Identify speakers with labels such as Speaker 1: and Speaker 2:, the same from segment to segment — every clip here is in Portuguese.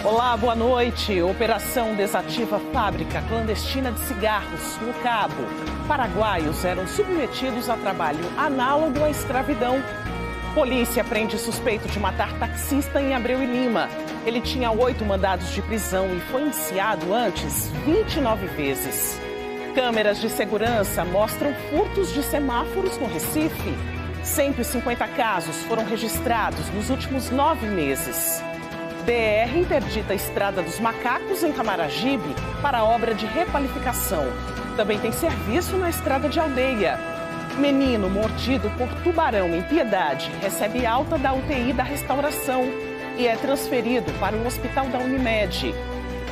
Speaker 1: Olá, boa noite. Operação desativa fábrica clandestina de cigarros no Cabo. Paraguaios eram submetidos a trabalho análogo à escravidão. Polícia prende suspeito de matar taxista em Abreu e Lima. Ele tinha 8 mandados de prisão e foi indiciado antes 29 vezes. Câmeras de segurança mostram furtos de semáforos no Recife. 150 casos foram registrados nos últimos 9 meses. DR interdita a Estrada dos Macacos em Camaragibe para obra de requalificação. Também tem serviço na Estrada de Aldeia. Menino mordido por tubarão em Piedade recebe alta da UTI da Restauração e é transferido para o hospital da Unimed.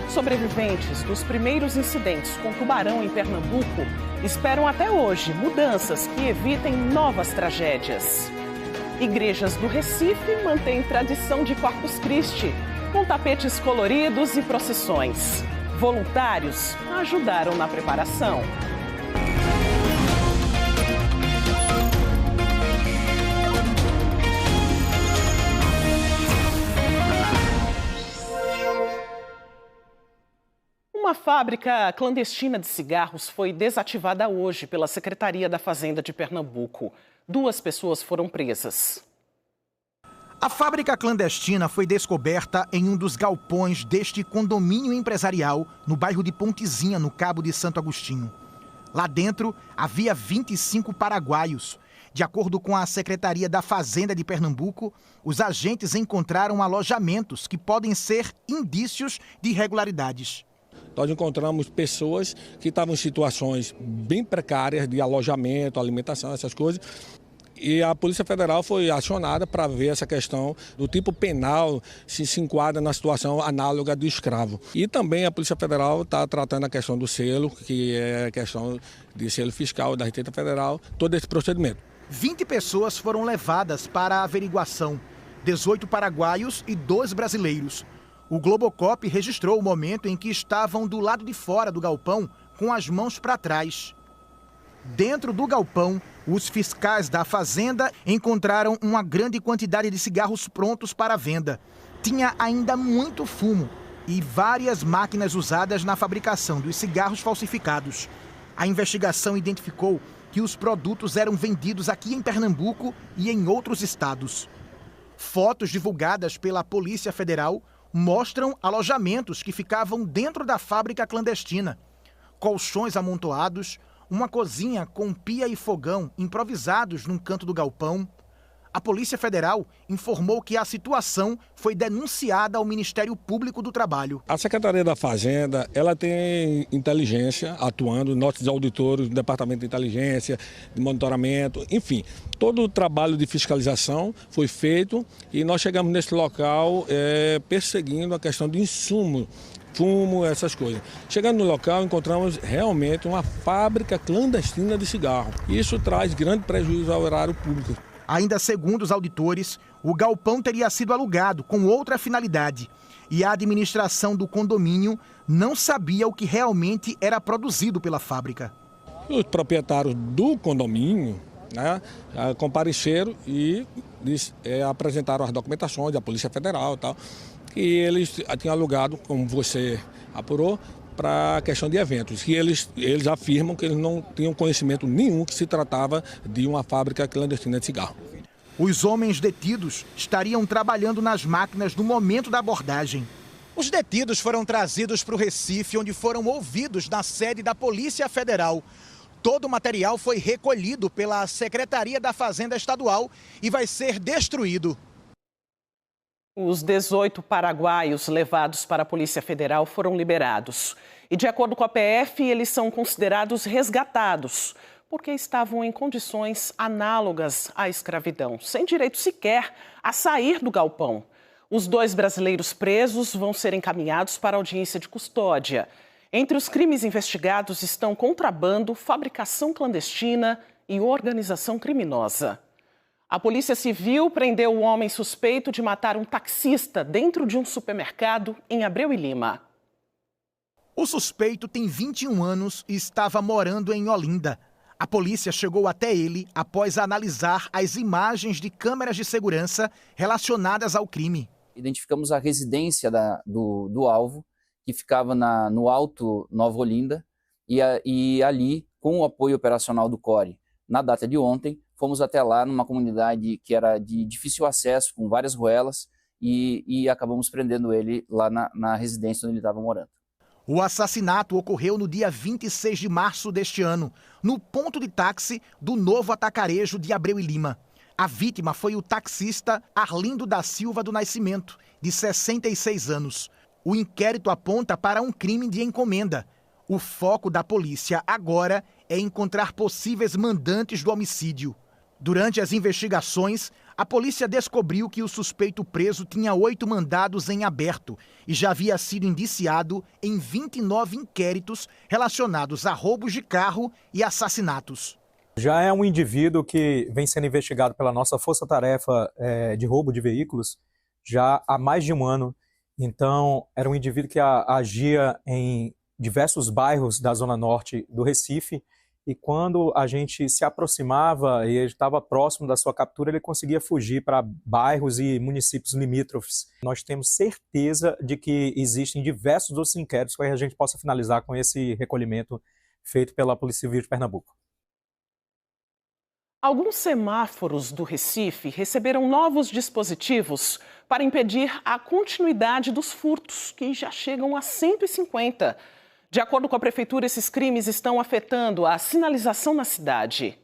Speaker 1: Sobreviventes dos primeiros incidentes com tubarão em Pernambuco esperam até hoje mudanças que evitem novas tragédias. Igrejas do Recife mantêm tradição de Corpus Christi, com tapetes coloridos e procissões. Voluntários ajudaram na preparação. Uma fábrica clandestina de cigarros foi desativada hoje pela Secretaria da Fazenda de Pernambuco. 2 pessoas foram presas.
Speaker 2: A fábrica clandestina foi descoberta em um dos galpões deste condomínio empresarial no bairro de Pontezinha, no Cabo de Santo Agostinho. Lá dentro havia 25 paraguaios. De acordo com a Secretaria da Fazenda de Pernambuco, os agentes encontraram alojamentos que podem ser indícios de irregularidades.
Speaker 3: Nós encontramos pessoas que estavam em situações bem precárias de alojamento, alimentação, essas coisas. E a Polícia Federal foi acionada para ver essa questão do tipo penal, se enquadra na situação análoga do escravo. E também a Polícia Federal está tratando a questão do selo, que é a questão de selo fiscal da Receita Federal, todo esse procedimento.
Speaker 2: 20 pessoas foram levadas para a averiguação, 18 paraguaios e 2 brasileiros. O Globocop registrou o momento em que estavam do lado de fora do galpão com as mãos para trás. Dentro do galpão, os fiscais da fazenda encontraram uma grande quantidade de cigarros prontos para venda. Tinha ainda muito fumo e várias máquinas usadas na fabricação dos cigarros falsificados. A investigação identificou que os produtos eram vendidos aqui em Pernambuco e em outros estados. Fotos divulgadas pela Polícia Federal mostram alojamentos que ficavam dentro da fábrica clandestina. Colchões amontoados, uma cozinha com pia e fogão improvisados num canto do galpão. A Polícia Federal informou que a situação foi denunciada ao Ministério Público do Trabalho.
Speaker 3: A Secretaria da Fazenda, ela tem inteligência atuando, nossos auditores do Departamento de Inteligência, de monitoramento, enfim. Todo o trabalho de fiscalização foi feito e nós chegamos nesse local perseguindo a questão de insumo, fumo, essas coisas. Chegando no local, encontramos realmente uma fábrica clandestina de cigarro. Isso traz grande prejuízo ao erário público.
Speaker 2: Ainda segundo os auditores, o galpão teria sido alugado com outra finalidade e a administração do condomínio não sabia o que realmente era produzido pela fábrica.
Speaker 3: Os proprietários do condomínio compareceram e apresentaram as documentações da Polícia Federal e tal, que eles tinham alugado, como você apurou, para a questão de eventos. E eles afirmam que eles não tinham conhecimento nenhum que se tratava de uma fábrica clandestina de cigarro.
Speaker 2: Os homens detidos estariam trabalhando nas máquinas no momento da abordagem. Os detidos foram trazidos para o Recife, onde foram ouvidos na sede da Polícia Federal. Todo o material foi recolhido pela Secretaria da Fazenda Estadual e vai ser destruído.
Speaker 1: Os 18 paraguaios levados para a Polícia Federal foram liberados. E, de acordo com a PF, eles são considerados resgatados, porque estavam em condições análogas à escravidão, sem direito sequer a sair do galpão. Os 2 brasileiros presos vão ser encaminhados para a audiência de custódia. Entre os crimes investigados estão contrabando, fabricação clandestina e organização criminosa. A Polícia Civil prendeu o homem suspeito de matar um taxista dentro de um supermercado em Abreu e Lima.
Speaker 2: O suspeito tem 21 anos e estava morando em Olinda. A polícia chegou até ele após analisar as imagens de câmeras de segurança relacionadas ao crime.
Speaker 4: Identificamos a residência do alvo, que ficava no Alto Nova Olinda, e ali, com o apoio operacional do CORE, na data de ontem, fomos até lá numa comunidade que era de difícil acesso, com várias ruelas, e acabamos prendendo ele lá na residência onde ele estava morando.
Speaker 2: O assassinato ocorreu no dia 26 de março deste ano, no ponto de táxi do Novo Atacarejo de Abreu e Lima. A vítima foi o taxista Arlindo da Silva do Nascimento, de 66 anos. O inquérito aponta para um crime de encomenda. O foco da polícia agora é encontrar possíveis mandantes do homicídio. Durante as investigações, a polícia descobriu que o suspeito preso tinha 8 mandados em aberto e já havia sido indiciado em 29 inquéritos relacionados a roubos de carro e assassinatos.
Speaker 5: Já é um indivíduo que vem sendo investigado pela nossa força-tarefa de roubo de veículos já há mais de um ano. Então, era um indivíduo que agia em diversos bairros da Zona Norte do Recife, e quando a gente se aproximava e ele estava próximo da sua captura, ele conseguia fugir para bairros e municípios limítrofes. Nós temos certeza de que existem diversos outros inquéritos para que a gente possa finalizar com esse recolhimento feito pela Polícia Civil de Pernambuco.
Speaker 1: Alguns semáforos do Recife receberam novos dispositivos para impedir a continuidade dos furtos, que já chegam a 150. De acordo com a Prefeitura, esses crimes estão afetando a sinalização na cidade.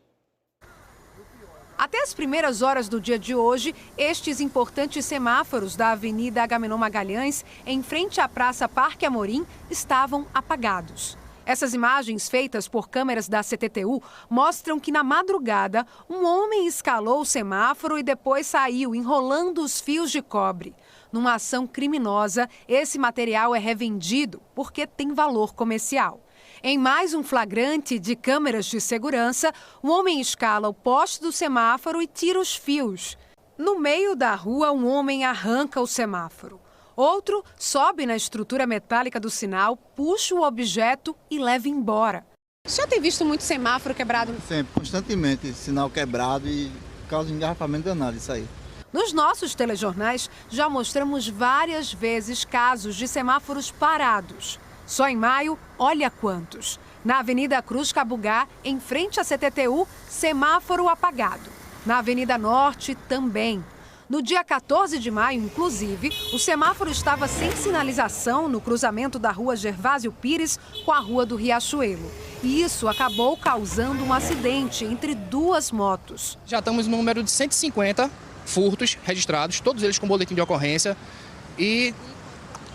Speaker 6: Até as primeiras horas do dia de hoje, estes importantes semáforos da Avenida Agamenon Magalhães, em frente à Praça Parque Amorim, estavam apagados. Essas imagens, feitas por câmeras da CTTU, mostram que na madrugada, um homem escalou o semáforo e depois saiu enrolando os fios de cobre. Numa ação criminosa, esse material é revendido porque tem valor comercial. Em mais um flagrante de câmeras de segurança, um homem escala o poste do semáforo e tira os fios. No meio da rua, um homem arranca o semáforo. Outro sobe na estrutura metálica do sinal, puxa o objeto e leva embora.
Speaker 7: O senhor tem visto muito semáforo quebrado?
Speaker 8: Sempre, constantemente, sinal quebrado e causa engarrafamento danado isso aí.
Speaker 6: Nos nossos telejornais, já mostramos várias vezes casos de semáforos parados. Só em maio, olha quantos. Na Avenida Cruz Cabugá, em frente à CTTU, semáforo apagado. Na Avenida Norte, também. No dia 14 de maio, inclusive, o semáforo estava sem sinalização no cruzamento da rua Gervásio Pires com a rua do Riachuelo. E isso acabou causando um acidente entre duas motos.
Speaker 9: Já estamos no número de 150 furtos registrados, todos eles com boletim de ocorrência, e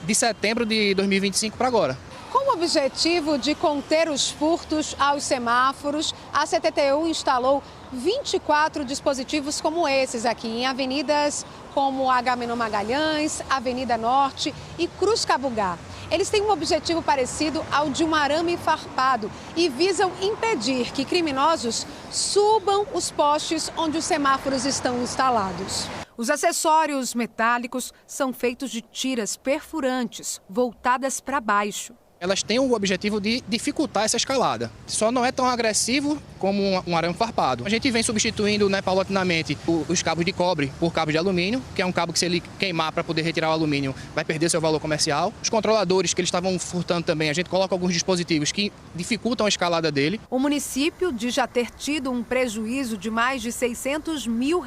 Speaker 9: de setembro de 2025 para agora.
Speaker 7: Com o objetivo de conter os furtos aos semáforos, a CTTU instalou 24 dispositivos como esses aqui, em avenidas como Agamenon Magalhães, Avenida Norte e Cruz Cabugá. Eles têm um objetivo parecido ao de um arame farpado e visam impedir que criminosos subam os postes onde os semáforos estão instalados.
Speaker 6: Os acessórios metálicos são feitos de tiras perfurantes, voltadas para baixo.
Speaker 9: Elas têm o objetivo de dificultar essa escalada. Só não é tão agressivo como um arame farpado. A gente vem substituindo, paulatinamente, os cabos de cobre por cabos de alumínio, que é um cabo que, se ele queimar para poder retirar o alumínio, vai perder seu valor comercial. Os controladores que eles estavam furtando também, a gente coloca alguns dispositivos que dificultam a escalada dele.
Speaker 6: O município diz já ter tido um prejuízo de mais de R$600 mil.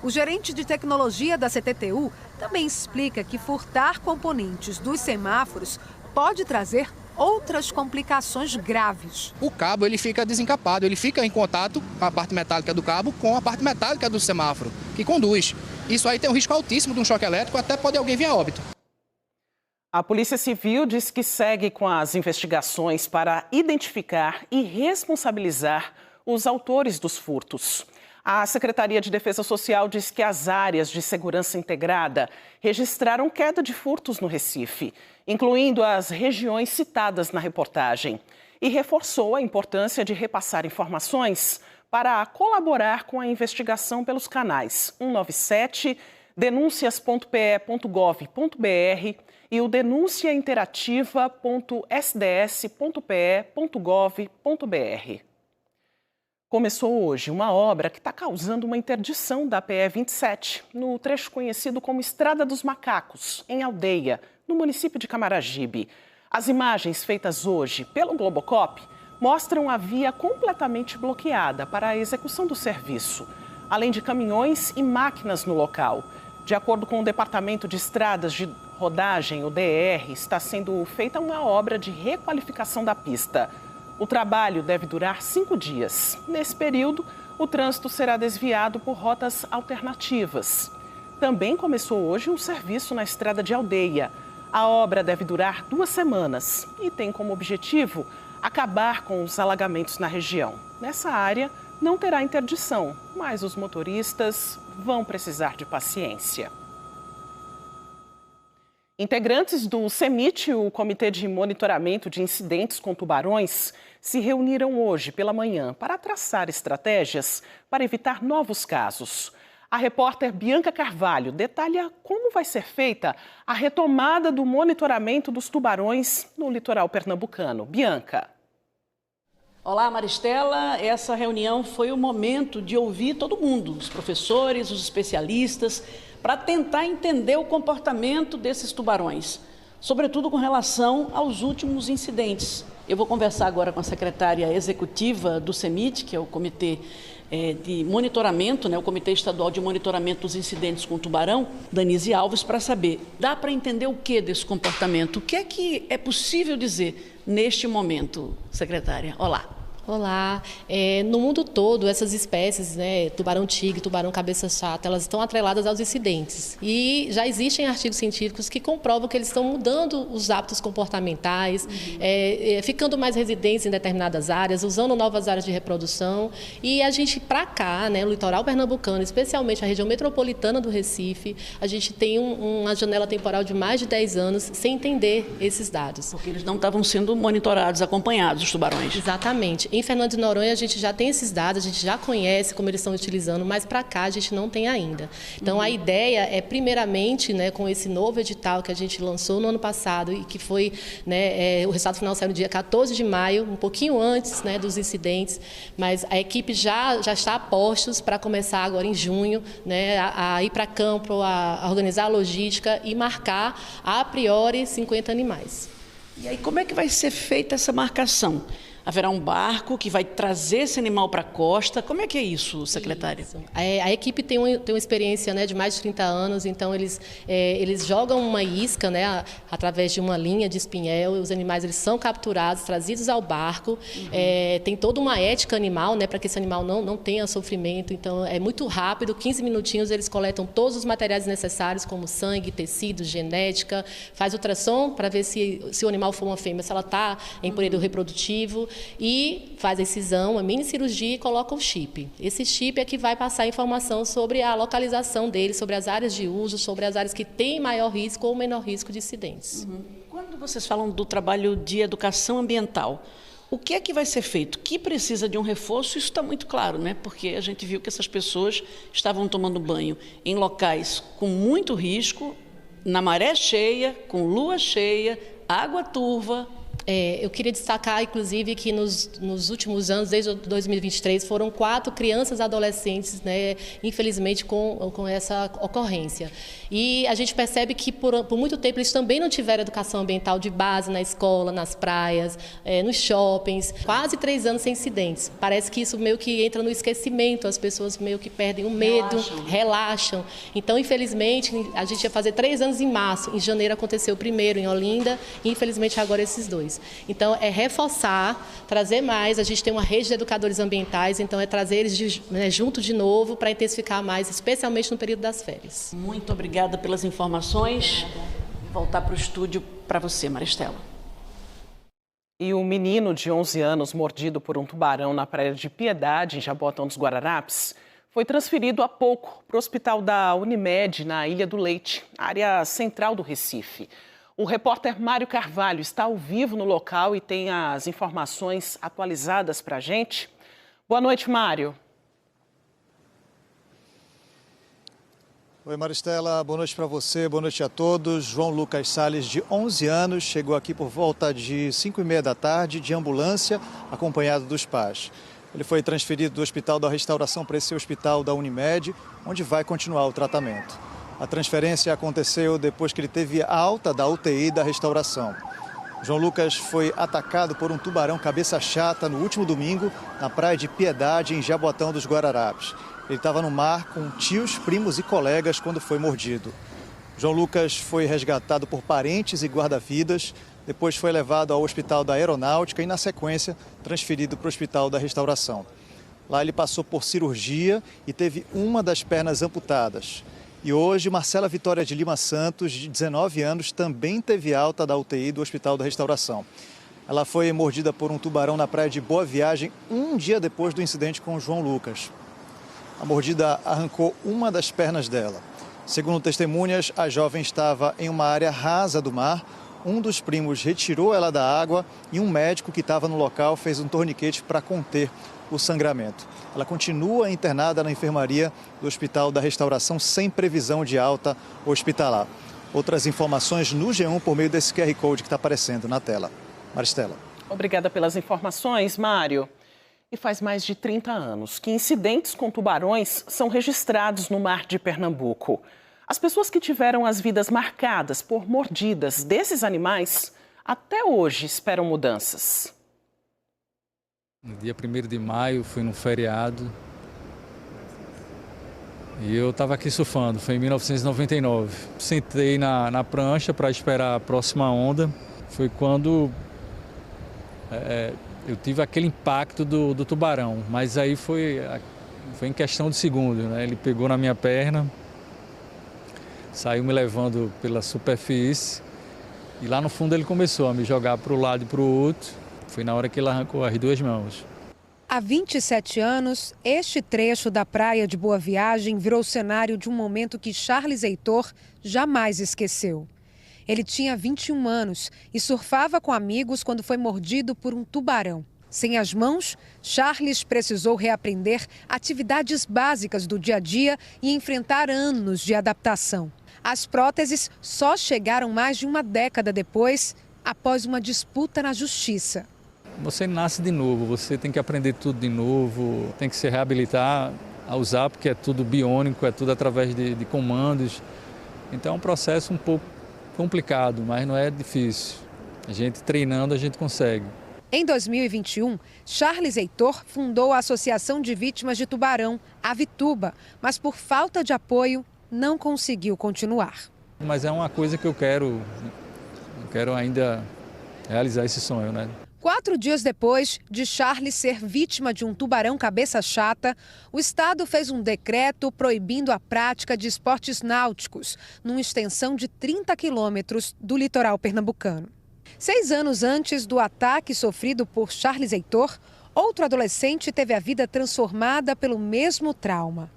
Speaker 6: O gerente de tecnologia da CTTU também explica que furtar componentes dos semáforos pode trazer outras complicações graves.
Speaker 9: O cabo ele fica desencapado, ele fica em contato, a parte metálica do cabo, com a parte metálica do semáforo, que conduz. Isso aí tem um risco altíssimo de um choque elétrico, até pode alguém vir a óbito.
Speaker 1: A Polícia Civil diz que segue com as investigações para identificar e responsabilizar os autores dos furtos. A Secretaria de Defesa Social diz que as áreas de segurança integrada registraram queda de furtos no Recife, incluindo as regiões citadas na reportagem, e reforçou a importância de repassar informações para colaborar com a investigação pelos canais 197, denúncias.pe.gov.br e o denunciainterativa.sds.pe.gov.br. Começou hoje uma obra que está causando uma interdição da PE-27, no trecho conhecido como Estrada dos Macacos, em Aldeia, no município de Camaragibe. As imagens feitas hoje pelo Globocop mostram a via completamente bloqueada para a execução do serviço, além de caminhões e máquinas no local. De acordo com o Departamento de Estradas de Rodagem, o DR, está sendo feita uma obra de requalificação da pista. O trabalho deve durar 5 dias. Nesse período, o trânsito será desviado por rotas alternativas. Também começou hoje um serviço na estrada de Aldeia. A obra deve durar 2 semanas e tem como objetivo acabar com os alagamentos na região. Nessa área, não terá interdição, mas os motoristas vão precisar de paciência. Integrantes do CEMIT, o Comitê de Monitoramento de Incidentes com Tubarões, se reuniram hoje pela manhã para traçar estratégias para evitar novos casos. A repórter Bianca Carvalho detalha como vai ser feita a retomada do monitoramento dos tubarões no litoral pernambucano. Bianca.
Speaker 10: Olá, Maristela. Essa reunião foi o momento de ouvir todo mundo, os professores, os especialistas, para tentar entender o comportamento desses tubarões, sobretudo com relação aos últimos incidentes. Eu vou conversar agora com a secretária executiva do CEMIT, que é o Comitê de Monitoramento, o Comitê Estadual de Monitoramento dos Incidentes com Tubarão, Danise Alves, para saber, dá para entender o que desse comportamento? O que é possível dizer neste momento, secretária? Olá.
Speaker 11: Olá. No mundo todo, essas espécies, tubarão-tigre, tubarão-cabeça-chata, elas estão atreladas aos incidentes. E já existem artigos científicos que comprovam que eles estão mudando os hábitos comportamentais, ficando mais residentes em determinadas áreas, usando novas áreas de reprodução. E a gente, para cá, no litoral pernambucano, especialmente a região metropolitana do Recife, a gente tem uma janela temporal de mais de 10 anos sem entender esses dados.
Speaker 10: Porque eles não estavam sendo monitorados, acompanhados, os tubarões.
Speaker 11: Exatamente. Em Fernando de Noronha, a gente já tem esses dados, a gente já conhece como eles estão utilizando, mas para cá a gente não tem ainda. Então, a ideia é, primeiramente, com esse novo edital que a gente lançou no ano passado e que foi, o resultado final saiu no dia 14 de maio, um pouquinho antes dos incidentes, mas a equipe já está a postos para começar agora em junho, a ir para campo, a organizar a logística e marcar, a priori, 50 animais.
Speaker 10: E aí, como é que vai ser feita essa marcação? Haverá um barco que vai trazer esse animal para a costa? Como é que é isso, secretária?
Speaker 11: Isso. A equipe tem uma experiência de mais de 30 anos, então eles jogam uma isca através de uma linha de espinhel, os animais eles são capturados, trazidos ao barco, tem toda uma ética animal para que esse animal não tenha sofrimento, então é muito rápido, 15 minutinhos eles coletam todos os materiais necessários, como sangue, tecido, genética, faz ultrassom para ver se o animal for uma fêmea, se ela está em período reprodutivo, e faz a incisão, a mini cirurgia e coloca o chip. Esse chip é que vai passar informação sobre a localização dele, sobre as áreas de uso, sobre as áreas que têm maior risco ou menor risco de incidentes.
Speaker 10: Quando vocês falam do trabalho de educação ambiental, o que é que vai ser feito? Que precisa de um reforço? Isso está muito claro, porque a gente viu que essas pessoas estavam tomando banho em locais com muito risco, na maré cheia, com lua cheia, água turva.
Speaker 11: Eu queria destacar, inclusive, que nos últimos anos, desde 2023, foram 4 crianças e adolescentes, infelizmente, com essa ocorrência. E a gente percebe que, por muito tempo, eles também não tiveram educação ambiental de base na escola, nas praias, nos shoppings. Quase 3 anos sem incidentes. Parece que isso meio que entra no esquecimento, as pessoas meio que perdem o medo, relaxam. Então, infelizmente, a gente ia fazer 3 anos em março. Em janeiro aconteceu o primeiro, em Olinda, e, infelizmente, agora esses 2. Então, é reforçar, trazer mais. A gente tem uma rede de educadores ambientais, então é trazer eles junto de novo para intensificar mais, especialmente no período das férias.
Speaker 10: Muito obrigada pelas informações. Vou voltar para o estúdio para você, Maristela.
Speaker 1: E o menino de 11 anos mordido por um tubarão na Praia de Piedade, em Jabotão dos Guararapes, foi transferido há pouco para o hospital da Unimed, na Ilha do Leite, área central do Recife. O repórter Mário Carvalho está ao vivo no local e tem as informações atualizadas para a gente. Boa noite, Mário.
Speaker 12: Oi, Maristela, boa noite para você, boa noite a todos. João Lucas Salles, de 11 anos, chegou aqui por volta de 5h30 da tarde, de ambulância, acompanhado dos pais. Ele foi transferido do Hospital da Restauração para esse hospital da Unimed, onde vai continuar o tratamento. A transferência aconteceu depois que ele teve alta da UTI da Restauração. João Lucas foi atacado por um tubarão cabeça chata no último domingo, na praia de Piedade, em Jaboatão dos Guararapes. Ele estava no mar com tios, primos e colegas quando foi mordido. João Lucas foi resgatado por parentes e guarda-vidas, depois foi levado ao Hospital da Aeronáutica e, na sequência, transferido para o Hospital da Restauração. Lá ele passou por cirurgia e teve uma das pernas amputadas. E hoje, Marcela Vitória de Lima Santos, de 19 anos, também teve alta da UTI do Hospital da Restauração. Ela foi mordida por um tubarão na praia de Boa Viagem, um dia depois do incidente com o João Lucas. A mordida arrancou uma das pernas dela. Segundo testemunhas, a jovem estava em uma área rasa do mar. Um dos primos retirou ela da água e um médico que estava no local fez um torniquete para conter o sangramento. Ela continua internada na enfermaria do Hospital da Restauração sem previsão de alta hospitalar. Outras informações no G1 por meio desse QR Code que está aparecendo na tela. Maristela.
Speaker 1: Obrigada pelas informações, Mário. E faz mais de 30 anos que incidentes com tubarões são registrados no mar de Pernambuco. As pessoas que tiveram as vidas marcadas por mordidas desses animais até hoje esperam mudanças.
Speaker 13: No dia 1º de maio, fui num feriado e eu estava aqui surfando, foi em 1999. Sentei na prancha para esperar a próxima onda. Foi quando eu tive aquele impacto do tubarão, mas aí foi em questão de segundo, né? Ele pegou na minha perna, saiu me levando pela superfície e lá no fundo ele começou a me jogar para o lado e para o outro. Foi na hora que ele arrancou as duas mãos.
Speaker 6: Há 27 anos, este trecho da praia de Boa Viagem virou cenário de um momento que Charles Heitor jamais esqueceu. Ele tinha 21 anos e surfava com amigos quando foi mordido por um tubarão. Sem as mãos, Charles precisou reaprender atividades básicas do dia a dia e enfrentar anos de adaptação. As próteses só chegaram mais de uma década depois, após uma disputa na justiça.
Speaker 13: Você nasce de novo, você tem que aprender tudo de novo, tem que se reabilitar a usar, porque é tudo biônico, é tudo através de comandos. Então é um processo um pouco complicado, mas não é difícil. A gente treinando, a gente consegue.
Speaker 6: Em 2021, Charles Heitor fundou a Associação de Vítimas de Tubarão, a Vituba, mas por falta de apoio, não conseguiu continuar.
Speaker 13: Mas é uma coisa que eu quero ainda realizar esse sonho, né?
Speaker 6: 4 dias depois de Charles ser vítima de um tubarão cabeça chata, o Estado fez um decreto proibindo a prática de esportes náuticos, numa extensão de 30 quilômetros do litoral pernambucano. 6 anos antes do ataque sofrido por Charles Heitor, outro adolescente teve a vida transformada pelo mesmo trauma.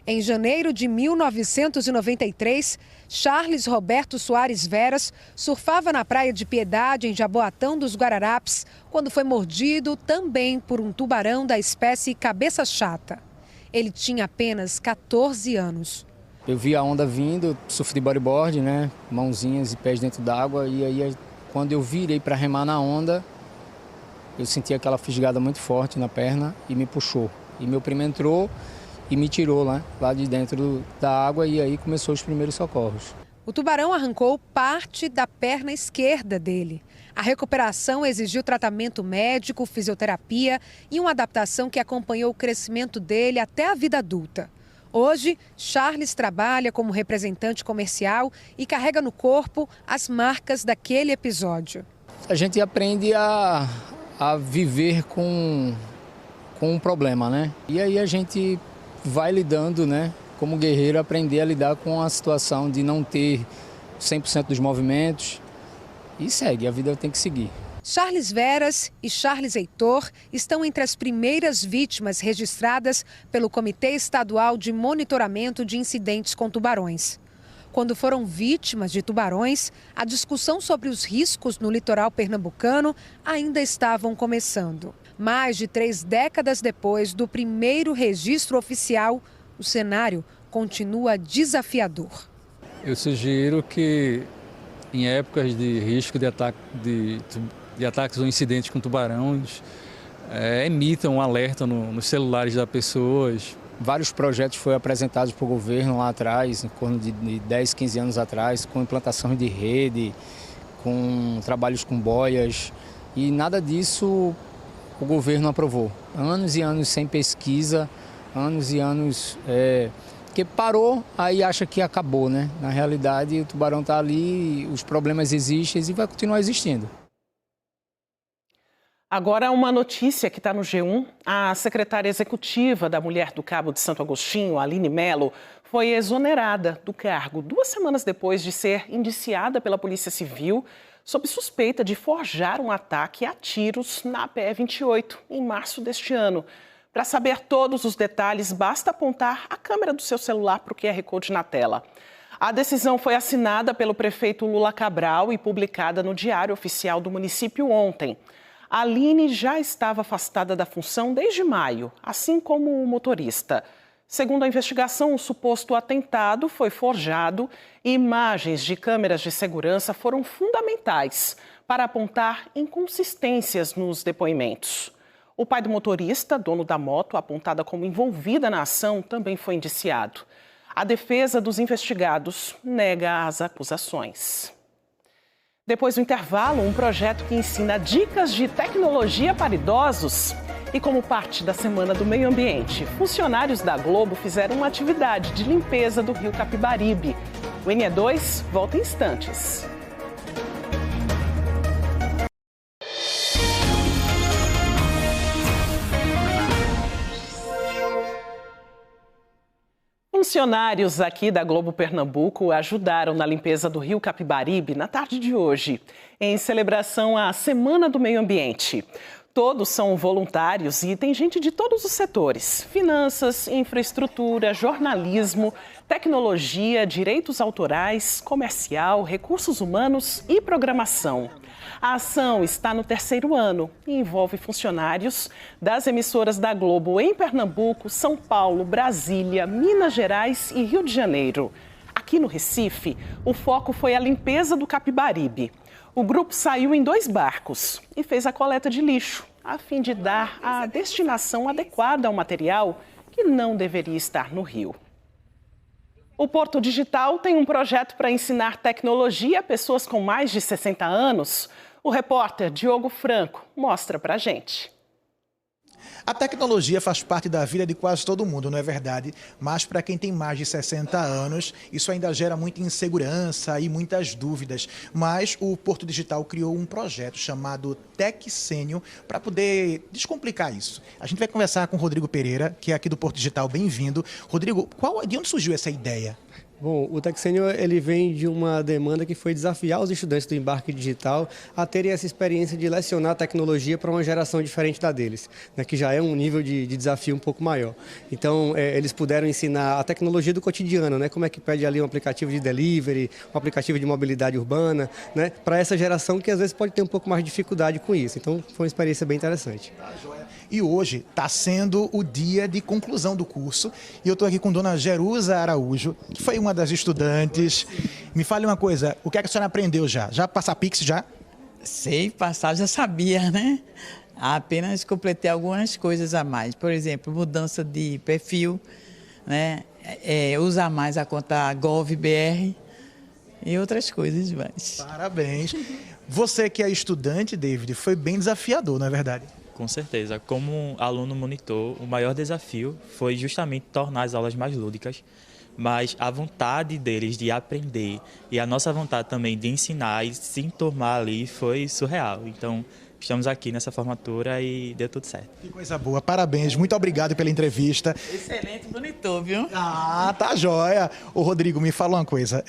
Speaker 6: Em janeiro de 1993, Charles Roberto Soares Veras surfava na praia de Piedade, em Jaboatão dos Guararapes, quando foi mordido também por um tubarão da espécie cabeça chata. Ele tinha apenas 14 anos.
Speaker 14: Eu vi a onda vindo, surf de bodyboard, né? Mãozinhas e pés dentro d'água, e aí quando eu virei para remar na onda, eu senti aquela fisgada muito forte na perna e me puxou. E meu primo entrou e me tirou lá de dentro da água, e aí começou os primeiros socorros.
Speaker 6: O tubarão arrancou parte da perna esquerda dele. A recuperação exigiu tratamento médico, fisioterapia e uma adaptação que acompanhou o crescimento dele até a vida adulta. Hoje, Charles trabalha como representante comercial e carrega no corpo as marcas daquele episódio.
Speaker 14: A gente aprende a viver com um problema, né? E aí a gente vai lidando, né? Como guerreiro, aprender a lidar com a situação de não ter 100% dos movimentos e segue, a vida tem que seguir.
Speaker 6: Charles Veras e Charles Heitor estão entre as primeiras vítimas registradas pelo Comitê Estadual de Monitoramento de Incidentes com Tubarões. Quando foram vítimas de tubarões, a discussão sobre os riscos no litoral pernambucano ainda estavam começando. Mais de 3 décadas depois do primeiro registro oficial, o cenário continua desafiador.
Speaker 13: Eu sugiro que, em épocas de risco de ataques ou incidentes com tubarões, emitam um alerta nos celulares das pessoas.
Speaker 14: Vários projetos foram apresentados para o governo lá atrás, em torno de 10, 15 anos atrás, com implantação de rede, com trabalhos com boias, e nada disso o governo aprovou. Anos e anos sem pesquisa, anos e anos que parou, aí acha que acabou, né? Na realidade, o tubarão está ali, os problemas existem e vai continuar existindo.
Speaker 1: Agora, uma notícia que está no G1. A secretária executiva da Mulher do Cabo de Santo Agostinho, Aline Mello, foi exonerada do cargo 2 semanas depois de ser indiciada pela Polícia Civil sob suspeita de forjar um ataque a tiros na PE-28, em março deste ano. Para saber todos os detalhes, basta apontar a câmera do seu celular para o QR Code na tela. A decisão foi assinada pelo prefeito Lula Cabral e publicada no Diário Oficial do município ontem. A Aline já estava afastada da função desde maio, assim como o motorista. Segundo a investigação, o suposto atentado foi forjado e imagens de câmeras de segurança foram fundamentais para apontar inconsistências nos depoimentos. O pai do motorista, dono da moto, apontada como envolvida na ação, também foi indiciado. A defesa dos investigados nega as acusações. Depois do intervalo, um projeto que ensina dicas de tecnologia para idosos. E como parte da Semana do Meio Ambiente, funcionários da Globo fizeram uma atividade de limpeza do rio Capibaribe. O NE2 volta em instantes. Funcionários aqui da Globo Pernambuco ajudaram na limpeza do rio Capibaribe na tarde de hoje, em celebração à Semana do Meio Ambiente. Todos são voluntários e tem gente de todos os setores: finanças, infraestrutura, jornalismo, tecnologia, direitos autorais, comercial, recursos humanos e programação. A ação está no 3º ano e envolve funcionários das emissoras da Globo em Pernambuco, São Paulo, Brasília, Minas Gerais e Rio de Janeiro. Aqui no Recife, o foco foi a limpeza do Capibaribe. O grupo saiu em 2 barcos e fez a coleta de lixo, a fim de dar a destinação adequada ao material que não deveria estar no rio. O Porto Digital tem um projeto para ensinar tecnologia a pessoas com mais de 60 anos. O repórter Diogo Franco mostra pra gente.
Speaker 2: A tecnologia faz parte da vida de quase todo mundo, não é verdade? Mas para quem tem mais de 60 anos, isso ainda gera muita insegurança e muitas dúvidas. Mas o Porto Digital criou um projeto chamado TecSênior para poder descomplicar isso. A gente vai conversar com o Rodrigo Pereira, que é aqui do Porto Digital. Bem-vindo. Rodrigo, de onde surgiu essa ideia?
Speaker 15: Bom, o TecSênior ele vem de uma demanda que foi desafiar os estudantes do embarque digital a terem essa experiência de lecionar tecnologia para uma geração diferente da deles, né, que já é um nível de desafio um pouco maior. Então, eles puderam ensinar a tecnologia do cotidiano, né, como é que pede ali um aplicativo de delivery, um aplicativo de mobilidade urbana, né, para essa geração que às vezes pode ter um pouco mais de dificuldade com isso. Então, foi uma experiência bem interessante.
Speaker 2: E hoje está sendo o dia de conclusão do curso. E eu estou aqui com dona Jerusa Araújo, que foi uma das estudantes. Me fale uma coisa, o que é que a senhora aprendeu já? Já passa Pix já?
Speaker 16: Sei passar, já sabia, né? Apenas completei algumas coisas a mais. Por exemplo, mudança de perfil, né? Usar mais a conta GovBR e outras coisas mais.
Speaker 2: Parabéns. Você que é estudante, David, foi bem desafiador, não é verdade?
Speaker 17: Com certeza. Como aluno monitor, o maior desafio foi justamente tornar as aulas mais lúdicas, mas a vontade deles de aprender e a nossa vontade também de ensinar e se enturmar ali foi surreal. Então, estamos aqui nessa formatura e deu tudo certo.
Speaker 2: Que coisa boa, parabéns, muito obrigado pela entrevista.
Speaker 16: Excelente monitor, viu?
Speaker 2: Ah, tá joia. Ô Rodrigo, me fala uma coisa,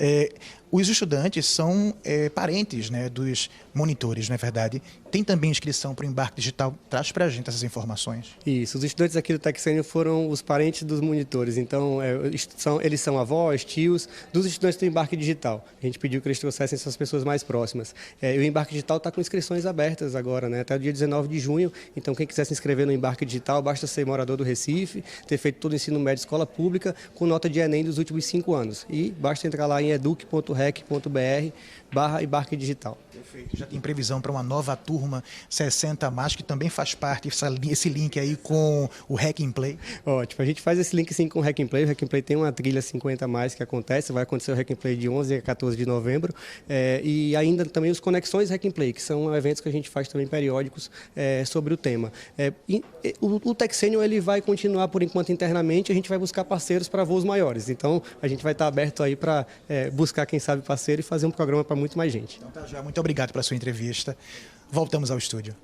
Speaker 2: os estudantes são parentes, né, dos monitores, não é verdade? Tem também inscrição para o embarque digital? Traz para a gente essas informações.
Speaker 15: Isso, os estudantes aqui do TecSênior foram os parentes dos monitores, então eles são avós, tios dos estudantes do embarque digital. A gente pediu que eles trouxessem essas pessoas mais próximas. O embarque digital está com inscrições abertas agora, né, até o dia 19 de junho, então quem quiser se inscrever no embarque digital, basta ser morador do Recife, ter feito todo o ensino médio de escola pública com nota de Enem dos últimos 5 anos. E basta entrar lá em educ.rec.br embarque digital.
Speaker 2: Perfeito. Já tem previsão para uma nova turma 60+, que também faz parte, esse link aí com o Hack and Play?
Speaker 15: Ótimo, a gente faz esse link sim com o Hack and Play. O Hack and Play tem uma trilha 50+ que acontece, vai acontecer o Hack and Play de 11 a 14 de novembro. E ainda também os Conexões Hack and Play, que são eventos que a gente faz também periódicos sobre o tema. O Texênio ele vai continuar por enquanto internamente, a gente vai buscar parceiros para voos maiores. Então a gente vai estar aberto aí para buscar quem sabe parceiro e fazer um programa para muito mais gente.
Speaker 2: Então tá, já. Muito obrigado pela sua entrevista. Voltamos ao estúdio.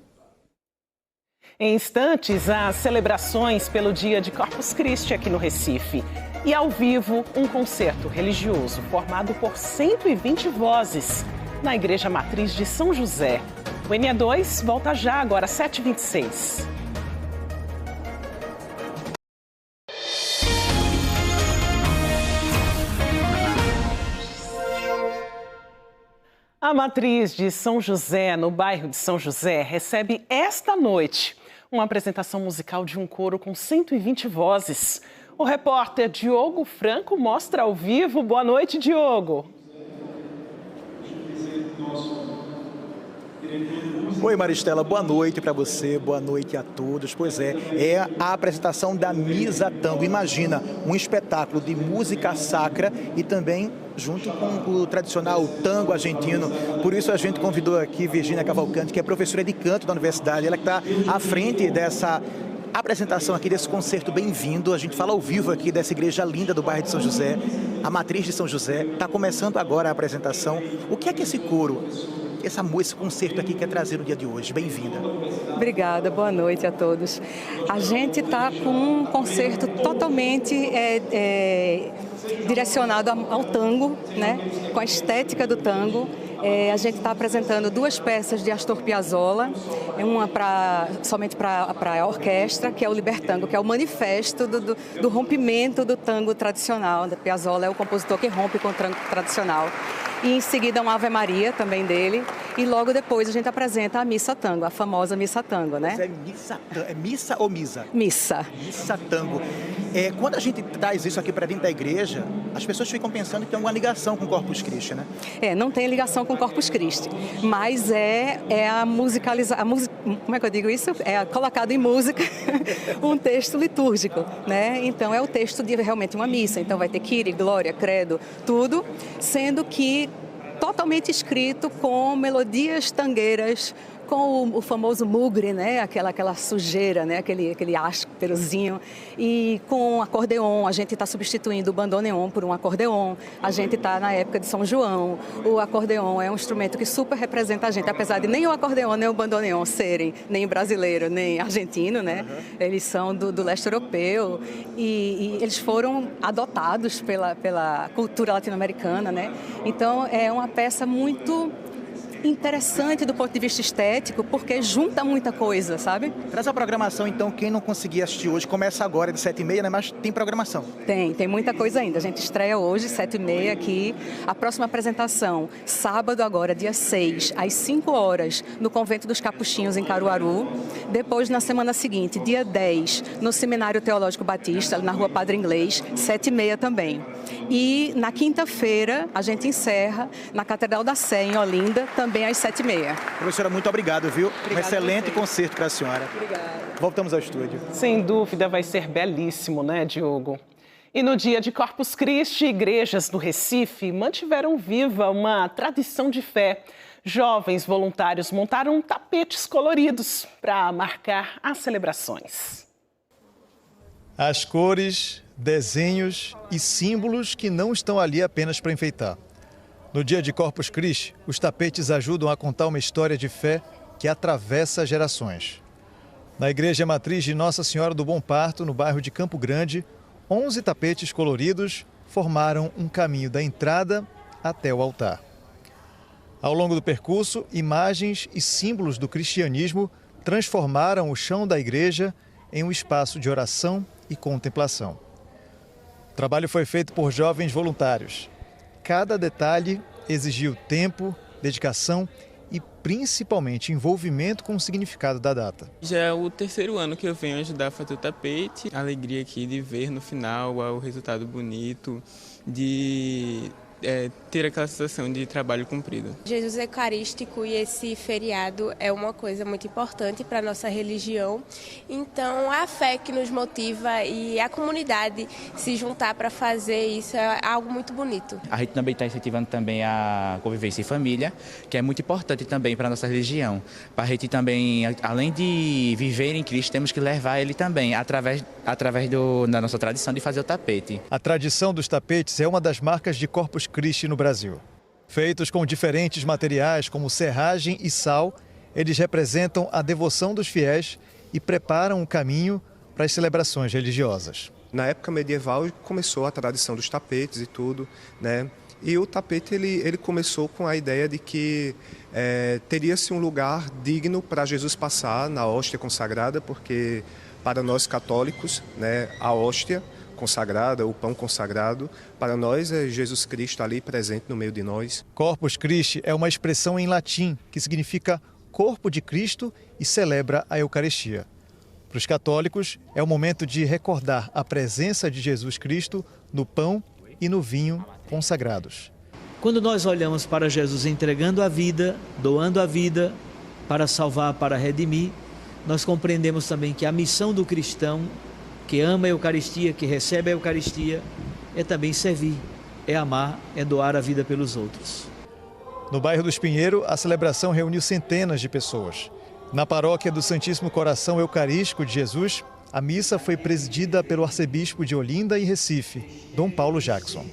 Speaker 1: Em instantes, as celebrações pelo Dia de Corpus Christi aqui no Recife. E ao vivo, um concerto religioso formado por 120 vozes na Igreja Matriz de São José. O NE2 volta já agora, 7h26. A Matriz de São José, no bairro de São José, recebe esta noite uma apresentação musical de um coro com 120 vozes. O repórter Diogo Franco mostra ao vivo. Boa noite, Diogo.
Speaker 2: Oi, Maristela, boa noite para você, boa noite a todos. Pois é a apresentação da Missa Tango. Imagina, um espetáculo de música sacra e também junto com o tradicional tango argentino. Por isso a gente convidou aqui Virgínia Cavalcante, que é professora de canto da universidade. Ela que está à frente dessa apresentação aqui, desse concerto. Bem-vindo. A gente fala ao vivo aqui dessa igreja linda do bairro de São José, a Matriz de São José. Está começando agora a apresentação. O que é que esse coro, esse concerto aqui quer trazer no dia de hoje? Bem-vinda.
Speaker 18: Obrigada, boa noite a todos. A gente está com um concerto totalmente direcionado ao tango, né? Com a estética do tango. A gente está apresentando 2 peças de Astor Piazzolla, uma somente para a orquestra, que é o Libertango, que é o manifesto do rompimento do tango tradicional. Piazzolla é o compositor que rompe com o tango tradicional. E em seguida uma Ave Maria também dele. E logo depois a gente apresenta a Missa Tango, a famosa Missa Tango, né?
Speaker 2: É missa ou misa?
Speaker 18: Missa.
Speaker 2: Missa Tango. Quando a gente traz isso aqui para dentro da igreja, as pessoas ficam pensando que tem alguma ligação com o Corpus Christi, né?
Speaker 18: Não tem ligação com o Corpus Christi, mas é a musicalização, como é que eu digo isso? É colocado em música um texto litúrgico, né? Então é o texto de realmente uma missa, então vai ter Kyrie, Glória, Credo, tudo, sendo que totalmente escrito com melodias tangueiras, com o famoso mugre, né? Aquela sujeira, né? Aquele ásperozinho. E com acordeon, a gente está substituindo o bandoneon por um acordeon. A gente está na época de São João. O acordeon é um instrumento que super representa a gente, apesar de nem o acordeon nem o bandoneon serem nem brasileiro nem argentino, né? Eles são do leste europeu e eles foram adotados pela cultura latino-americana, né? Então é uma peça muito interessante do ponto de vista estético, porque junta muita coisa, sabe?
Speaker 2: Traz a programação, então, quem não conseguir assistir hoje, começa agora de 7h30, né? Mas tem programação.
Speaker 18: Tem muita coisa ainda. A gente estreia hoje, 7h30 aqui. A próxima apresentação, sábado agora, dia 6, às 5 horas, no Convento dos Capuchinhos, em Caruaru. Depois, na semana seguinte, dia 10, no Seminário Teológico Batista, na Rua Padre Inglês, 7h30 também. E na quinta-feira, a gente encerra na Catedral da Sé, em Olinda, também às 7h30.
Speaker 2: Professora, muito obrigado, viu?
Speaker 18: Obrigada,
Speaker 2: um excelente concerto para a senhora.
Speaker 18: Obrigada.
Speaker 2: Voltamos ao estúdio.
Speaker 1: Sem dúvida, vai ser belíssimo, né, Diogo? E no dia de Corpus Christi, igrejas do Recife mantiveram viva uma tradição de fé. Jovens voluntários montaram tapetes coloridos para marcar as celebrações.
Speaker 12: As cores, desenhos e símbolos que não estão ali apenas para enfeitar. No dia de Corpus Christi, os tapetes ajudam a contar uma história de fé que atravessa gerações. Na Igreja Matriz de Nossa Senhora do Bom Parto, no bairro de Campo Grande, 11 tapetes coloridos formaram um caminho da entrada até o altar. Ao longo do percurso, imagens e símbolos do cristianismo transformaram o chão da igreja em um espaço de oração e contemplação. O trabalho foi feito por jovens voluntários. Cada detalhe exigiu tempo, dedicação e principalmente envolvimento com o significado da data.
Speaker 19: Já é o 3º ano que eu venho ajudar a fazer o tapete. A alegria aqui de ver no final o resultado bonito, de ter aquela sensação de trabalho cumprido.
Speaker 20: Jesus Eucarístico e esse feriado é uma coisa muito importante para a nossa religião. Então, a fé que nos motiva e a comunidade se juntar para fazer isso é algo muito bonito.
Speaker 21: A gente também está incentivando também a convivência em família, que é muito importante também para a nossa religião. Para a gente também, além de viver em Cristo, temos que levar ele também, através da nossa tradição de fazer o tapete.
Speaker 12: A tradição dos tapetes é uma das marcas de Corpus Christi no Brasil. Feitos com diferentes materiais como serragem e sal, eles representam a devoção dos fiéis e preparam o caminho para as celebrações religiosas.
Speaker 22: Na época medieval começou a tradição dos tapetes e tudo, né? E o tapete ele começou com a ideia de que teria-se um lugar digno para Jesus passar na hóstia consagrada, porque para nós católicos, né, a hóstia consagrada, o pão consagrado, para nós é Jesus Cristo ali presente no meio de nós.
Speaker 12: Corpus Christi é uma expressão em latim que significa corpo de Cristo e celebra a Eucaristia. Para os católicos, é o momento de recordar a presença de Jesus Cristo no pão e no vinho consagrados.
Speaker 23: Quando nós olhamos para Jesus entregando a vida, doando a vida para salvar, para redimir, nós compreendemos também que a missão do cristão que ama a Eucaristia, que recebe a Eucaristia, é também servir, é amar, é doar a vida pelos outros.
Speaker 12: No bairro do Espinheiro, a celebração reuniu centenas de pessoas. Na paróquia do Santíssimo Coração Eucarístico de Jesus, a missa foi presidida pelo arcebispo de Olinda e Recife, Dom Paulo Jackson.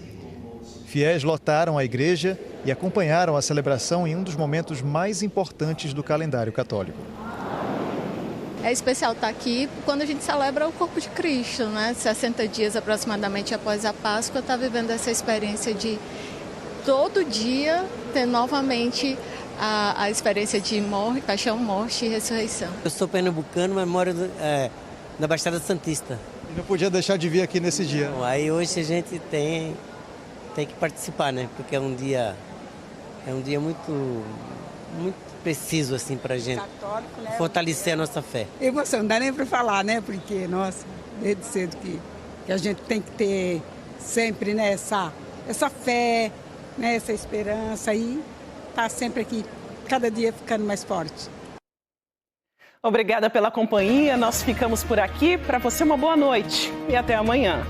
Speaker 12: Fiéis lotaram a igreja e acompanharam a celebração em um dos momentos mais importantes do calendário católico.
Speaker 24: É especial estar aqui quando a gente celebra o corpo de Cristo, né? 60 dias aproximadamente após a Páscoa, está vivendo essa experiência de todo dia ter novamente a experiência de morte, paixão, morte e ressurreição.
Speaker 25: Eu sou pernambucano, mas moro na Baixada Santista.
Speaker 12: Não podia deixar de vir aqui nesse dia.
Speaker 25: Bom, aí hoje a gente tem que participar, né? Porque é um dia muito preciso assim para a gente católico, né? Fortalecer a nossa fé.
Speaker 26: Emoção, não dá nem para falar, né? Porque, nossa, desde cedo que a gente tem que ter sempre, né, essa fé, né, essa esperança e tá sempre aqui, cada dia ficando mais forte.
Speaker 1: Obrigada pela companhia, nós ficamos por aqui. Para você, uma boa noite e até amanhã.